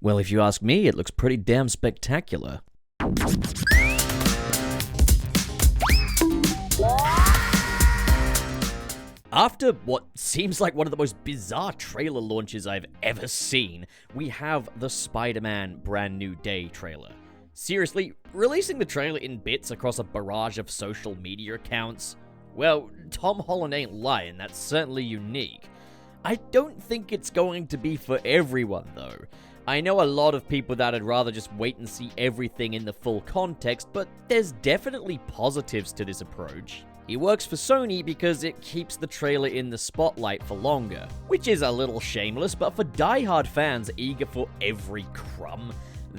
Well, if you ask me, it looks pretty damn spectacular. After what seems like one of the most bizarre trailer launches I've ever seen, we have the Spider-Man Brand New Day trailer. Seriously, releasing the trailer in bits across a barrage of social media accounts? Well, Tom Holland ain't lying, that's certainly unique. I don't think it's going to be for everyone, though. I know a lot of people that'd rather just wait and see everything in the full context, but there's definitely positives to this approach. It works for Sony because it keeps the trailer in the spotlight for longer, which is a little shameless, but for die-hard fans eager for every crumb,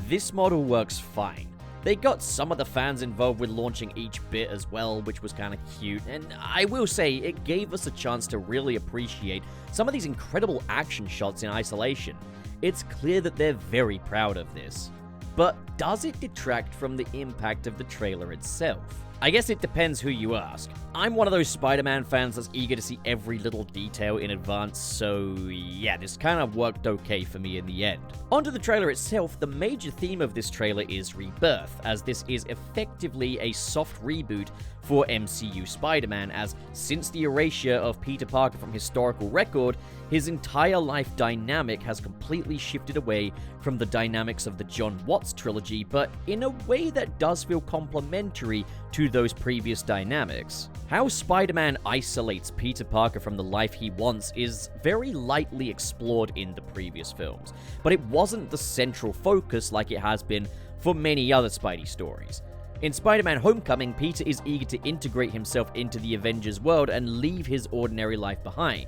this model works fine. They got some of the fans involved with launching each bit as well, which was kind of cute, and I will say, it gave us a chance to really appreciate some of these incredible action shots in isolation. It's clear that they're very proud of this. But does it detract from the impact of the trailer itself? I guess it depends who you ask. I'm one of those Spider-Man fans that's eager to see every little detail in advance, so yeah, this kind of worked okay for me in the end. Onto the trailer itself, the major theme of this trailer is rebirth, as this is effectively a soft reboot for MCU Spider-Man, as since the erasure of Peter Parker from historical record, his entire life dynamic has completely shifted away from the dynamics of the John Watts trilogy, but in a way that does feel complementary to those previous dynamics. How Spider-Man isolates Peter Parker from the life he wants is very lightly explored in the previous films, but it wasn't the central focus like it has been for many other Spidey stories. In Spider-Man Homecoming, Peter is eager to integrate himself into the Avengers world and leave his ordinary life behind.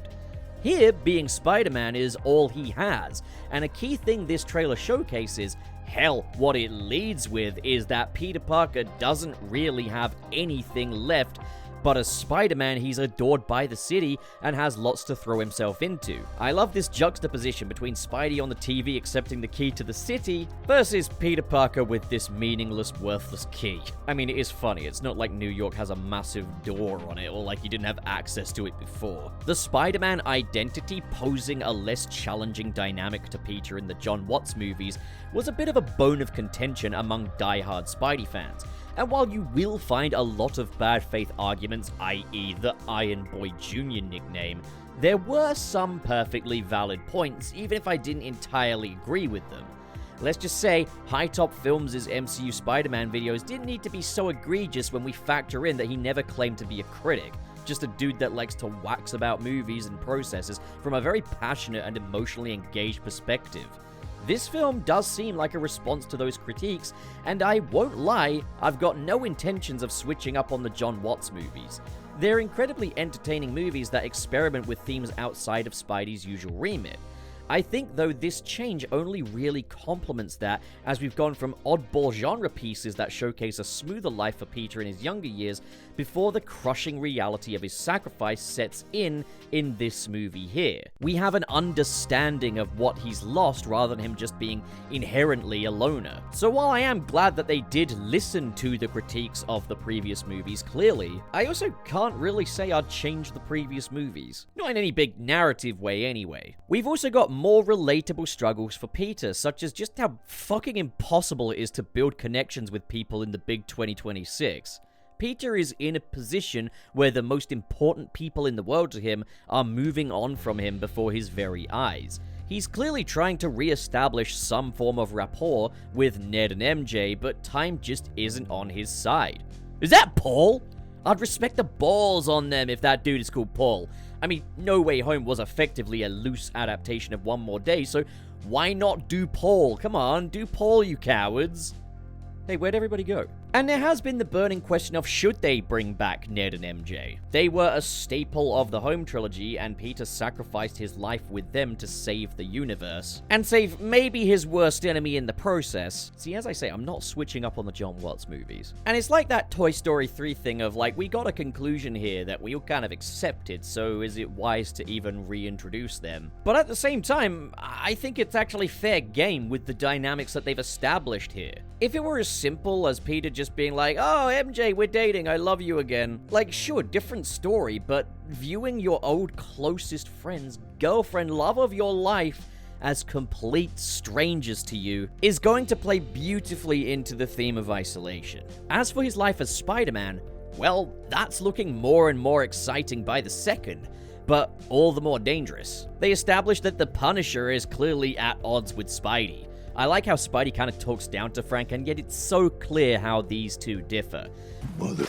Here, being Spider-Man is all he has, and a key thing this trailer showcases, hell, what it leads with, is that Peter Parker doesn't really have anything left, but as Spider-Man, he's adored by the city and has lots to throw himself into. I love this juxtaposition between Spidey on the TV accepting the key to the city versus Peter Parker with this meaningless, worthless key. I mean, it is funny. It's not like New York has a massive door on it or like you didn't have access to it before. The Spider-Man identity posing a less challenging dynamic to Peter in the John Watts movies was a bit of a bone of contention among die-hard Spidey fans. And while you will find a lot of bad faith arguments, i.e. the Iron Boy Jr. nickname, there were some perfectly valid points, even if I didn't entirely agree with them. Let's just say, High Top Films' MCU Spider-Man videos didn't need to be so egregious when we factor in that he never claimed to be a critic, just a dude that likes to wax about movies and processes from a very passionate and emotionally engaged perspective. This film does seem like a response to those critiques, and I won't lie, I've got no intentions of switching up on the John Watts movies. They're incredibly entertaining movies that experiment with themes outside of Spidey's usual remit. I think, though, this change only really complements that, as we've gone from oddball genre pieces that showcase a smoother life for Peter in his younger years before the crushing reality of his sacrifice sets in this movie here. We have an understanding of what he's lost rather than him just being inherently a loner. So while I am glad that they did listen to the critiques of the previous movies clearly, I also can't really say I'd change the previous movies. Not in any big narrative way anyway. We've also got more relatable struggles for Peter, such as just how fucking impossible it is to build connections with people in the big 2026. Peter is in a position where the most important people in the world to him are moving on from him before his very eyes. He's clearly trying to re-establish some form of rapport with Ned and MJ, but time just isn't on his side. Is that Paul? I'd respect the balls on them if that dude is called Paul. I mean, No Way Home was effectively a loose adaptation of One More Day, so why not do Paul? Come on, do Paul, you cowards. Hey, where'd everybody go? And there has been the burning question of should they bring back Ned and MJ. They were a staple of the Home trilogy, and Peter sacrificed his life with them to save the universe. And save maybe his worst enemy in the process. See, as I say, I'm not switching up on the John Watts movies. And it's like that Toy Story 3 thing of like, we got a conclusion here that we all kind of accepted, so is it wise to even reintroduce them? But at the same time, I think it's actually fair game with the dynamics that they've established here. If it were as simple as Peter just being like, oh, MJ, we're dating, I love you again. Like, sure, different story, but viewing your old closest friend's girlfriend, love of your life, as complete strangers to you is going to play beautifully into the theme of isolation. As for his life as Spider-Man, well, that's looking more and more exciting by the second, but all the more dangerous. They established that the Punisher is clearly at odds with Spidey. I like how Spidey kind of talks down to Frank, and yet it's so clear how these two differ. Mother...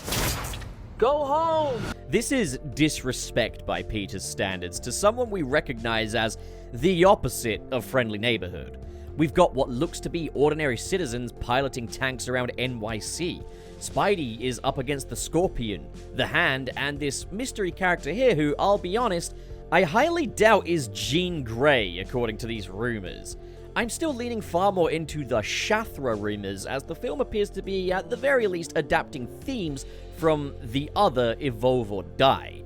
Go home! This is disrespect by Peter's standards to someone we recognize as the opposite of friendly neighborhood. We've got what looks to be ordinary citizens piloting tanks around NYC. Spidey is up against the Scorpion, the Hand, and this mystery character here who, I'll be honest, I highly doubt is Jean Grey, according to these rumors. I'm still leaning far more into the Shathra rumors, as the film appears to be, at the very least, adapting themes from the other Evolve or Die.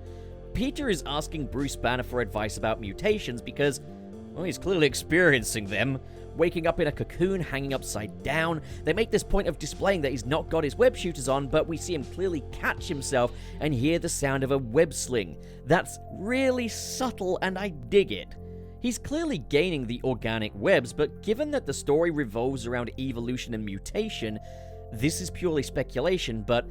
Peter is asking Bruce Banner for advice about mutations because, well, he's clearly experiencing them. Waking up in a cocoon, hanging upside down. They make this point of displaying that he's not got his web shooters on, but we see him clearly catch himself and hear the sound of a web sling. That's really subtle, and I dig it. He's clearly gaining the organic webs, but given that the story revolves around evolution and mutation, this is purely speculation, but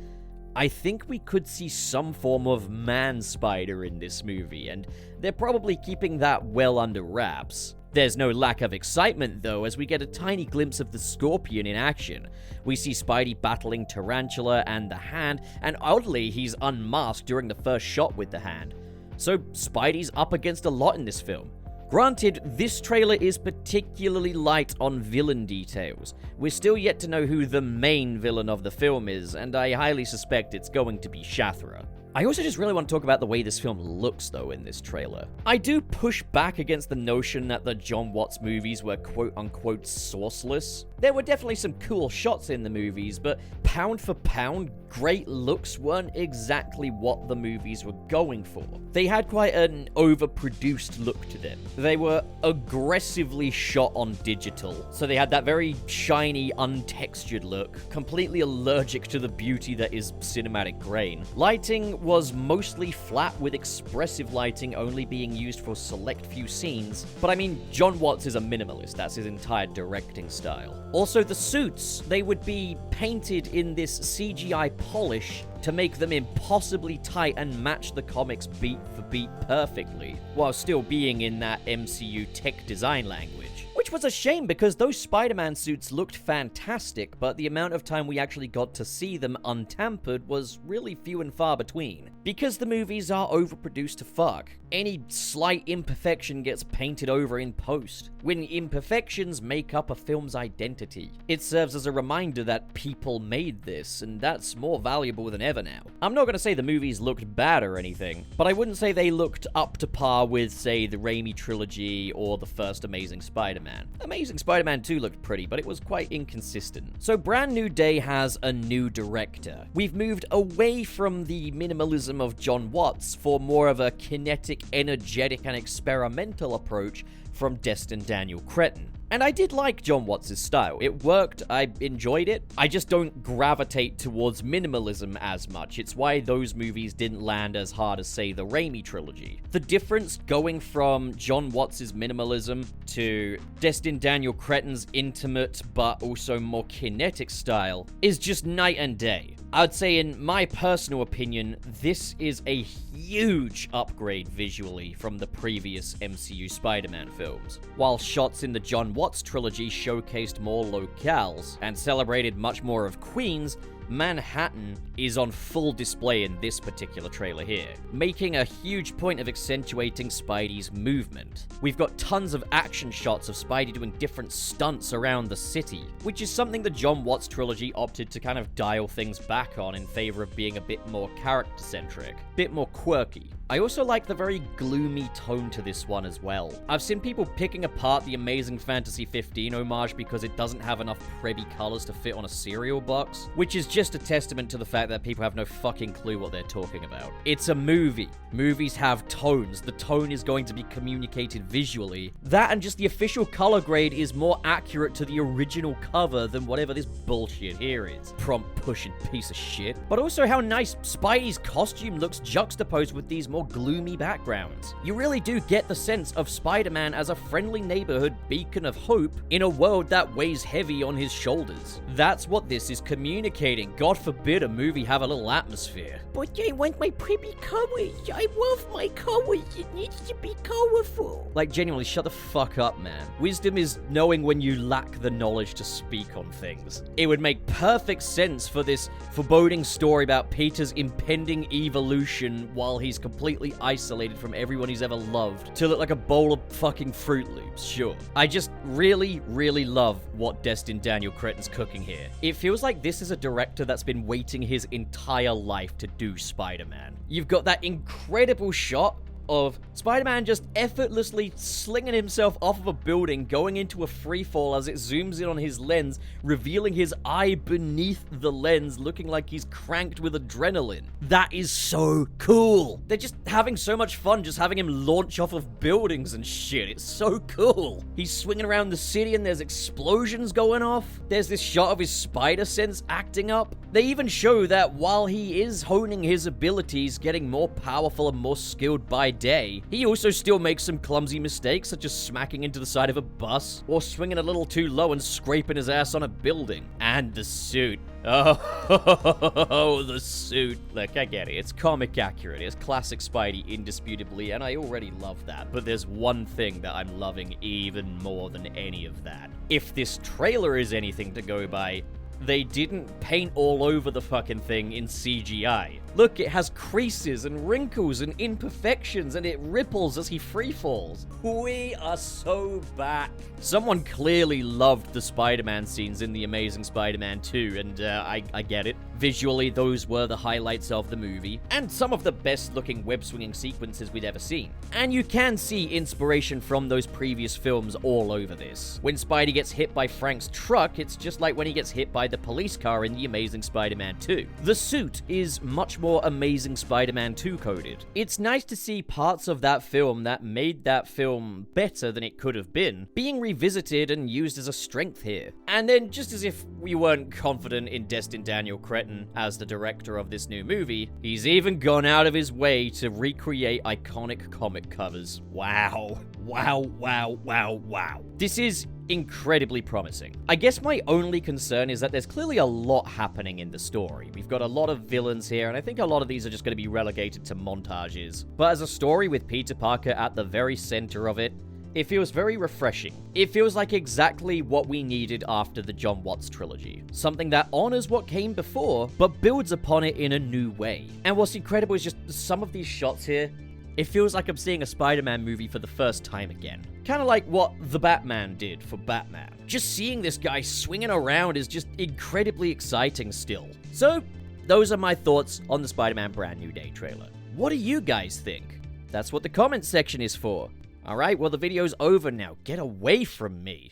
I think we could see some form of man-spider in this movie, and they're probably keeping that well under wraps. There's no lack of excitement, though, as we get a tiny glimpse of the Scorpion in action. We see Spidey battling Tarantula and the Hand, and oddly, he's unmasked during the first shot with the Hand. So Spidey's up against a lot in this film. Granted, this trailer is particularly light on villain details. We're still yet to know who the main villain of the film is, and I highly suspect it's going to be Shathra. I also just really want to talk about the way this film looks, though, in this trailer. I do push back against the notion that the John Watts movies were quote-unquote sourceless. There were definitely some cool shots in the movies, but pound for pound, great looks weren't exactly what the movies were going for. They had quite an overproduced look to them. They were aggressively shot on digital, so they had that very shiny, untextured look, completely allergic to the beauty that is cinematic grain. Lighting was mostly flat, with expressive lighting only being used for select few scenes, but I mean, John Watts is a minimalist, that's his entire directing style. Also, the suits, they would be painted in this CGI polish to make them impossibly tight and match the comics beat for beat perfectly, while still being in that MCU tech design language. Which was a shame because those Spider-Man suits looked fantastic, but the amount of time we actually got to see them untampered was really few and far between. Because the movies are overproduced to fuck, any slight imperfection gets painted over in post, when imperfections make up a film's identity. It serves as a reminder that people made this, and that's more valuable than ever now. I'm not gonna say the movies looked bad or anything, but I wouldn't say they looked up to par with, say, the Raimi trilogy or the first Amazing Spider-Man. Amazing Spider-Man 2 looked pretty, but it was quite inconsistent. So Brand New Day has a new director. We've moved away from the minimalism of John Watts for more of a kinetic, energetic, and experimental approach from Destin Daniel Cretton. And I did like John Watts' style. It worked, I enjoyed it. I just don't gravitate towards minimalism as much. It's why those movies didn't land as hard as, say, the Raimi trilogy. The difference going from John Watts' minimalism to Destin Daniel Cretton's intimate but also more kinetic style is just night and day. I'd say, in my personal opinion, this is a huge upgrade visually from the previous MCU Spider-Man films. While shots in the John Watts trilogy showcased more locales and celebrated much more of Queens, Manhattan is on full display in this particular trailer here, making a huge point of accentuating Spidey's movement. We've got tons of action shots of Spidey doing different stunts around the city, which is something the John Watts trilogy opted to kind of dial things back on in favor of being a bit more character-centric, bit more quirky. I also like the very gloomy tone to this one as well. I've seen people picking apart the Amazing Fantasy 15 homage because it doesn't have enough Prebby colors to fit on a cereal box, which is just just a testament to the fact that people have no fucking clue what they're talking about. It's a movie. Movies have tones. The tone is going to be communicated visually. That and just the official color grade is more accurate to the original cover than whatever this bullshit here is. Prompt pushing piece of shit. But also how nice Spidey's costume looks juxtaposed with these more gloomy backgrounds. You really do get the sense of Spider-Man as a friendly neighborhood beacon of hope in a world that weighs heavy on his shoulders. That's what this is communicating. God forbid a movie have a little atmosphere. But I want my pretty colors. I love my colors. It needs to be colorful. Like, genuinely, shut the fuck up, man. Wisdom is knowing when you lack the knowledge to speak on things. It would make perfect sense for this foreboding story about Peter's impending evolution while he's completely isolated from everyone he's ever loved to look like a bowl of fucking Fruit Loops, sure. I just really, really love what Destin Daniel Cretton's cooking here. It feels like this is a director that's been waiting his entire life to do Spider-Man. You've got that incredible shot of Spider-Man just effortlessly slinging himself off of a building, going into a freefall as it zooms in on his lens, revealing his eye beneath the lens, looking like he's cranked with adrenaline. That is so cool. They're just having so much fun just having him launch off of buildings and shit. It's so cool. He's swinging around the city and there's explosions going off. There's this shot of his spider sense acting up. They even show that while he is honing his abilities, getting more powerful and more skilled by day, he also still makes some clumsy mistakes, such as smacking into the side of a bus, or swinging a little too low and scraping his ass on a building. And the suit. Oh, the suit. Look, I get it. It's comic accurate. It's classic Spidey, indisputably, and I already love that. But there's one thing that I'm loving even more than any of that. If this trailer is anything to go by, they didn't paint all over the fucking thing in CGI. Look, it has creases and wrinkles and imperfections, and it ripples as he freefalls. We are so back. Someone clearly loved the Spider-Man scenes in The Amazing Spider-Man 2, and I get it. Visually, those were the highlights of the movie, and some of the best-looking web-swinging sequences we'd ever seen. And you can see inspiration from those previous films all over this. When Spidey gets hit by Frank's truck, it's just like when he gets hit by the police car in The Amazing Spider-Man 2. The suit is much more Amazing Spider-Man 2 coded. It's nice to see parts of that film that made that film better than it could have been, being revisited and used as a strength here. And then, just as if we weren't confident in Destin Daniel Cretton as the director of this new movie, he's even gone out of his way to recreate iconic comic covers. Wow. Wow, wow, wow, wow. This is incredibly promising. I guess my only concern is that there's clearly a lot happening in the story. We've got a lot of villains here, and I think a lot of these are just going to be relegated to montages. But as a story with Peter Parker at the very center of it, it feels very refreshing. It feels like exactly what we needed after the John Watts trilogy. Something that honors what came before, but builds upon it in a new way. And what's incredible is just some of these shots here. It feels like I'm seeing a Spider-Man movie for the first time again. Kind of like what The Batman did for Batman. Just seeing this guy swinging around is just incredibly exciting still. So, those are my thoughts on the Spider-Man Brand New Day trailer. What do you guys think? That's what the comments section is for. Alright, well the video's over now. Get away from me.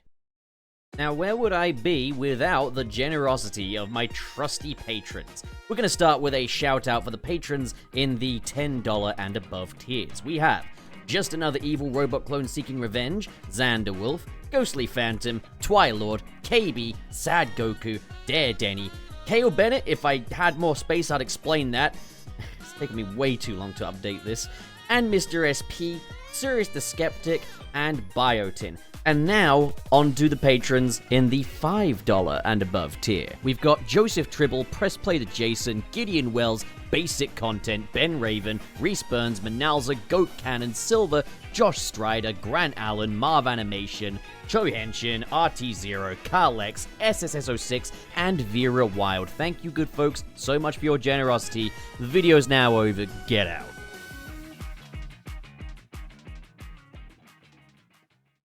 Now, where would I be without the generosity of my trusty patrons? We're going to start with a shout out for the patrons in the $10 and above tiers. We have Just Another Evil Robot Clone Seeking Revenge, Xander Wolf, Ghostly Phantom, Twilord, KB, Sad Goku, Dare Denny, Kale Bennett. If I had more space, I'd explain that. It's taken me way too long to update this. And Mr. SP, Sirius the Skeptic, and Biotin. And now, on to the patrons in the $5 and above tier. We've got Joseph Tribble, Press Play to Jason, Gideon Wells, Basic Content, Ben Raven, Reese Burns, Manalza, Goat Cannon, Silver, Josh Strider, Grant Allen, Marv Animation, Cho Henshin, RT0, Carl X, SSS06, and Vera Wild. Thank you, good folks, so much for your generosity. The video's now over. Get out.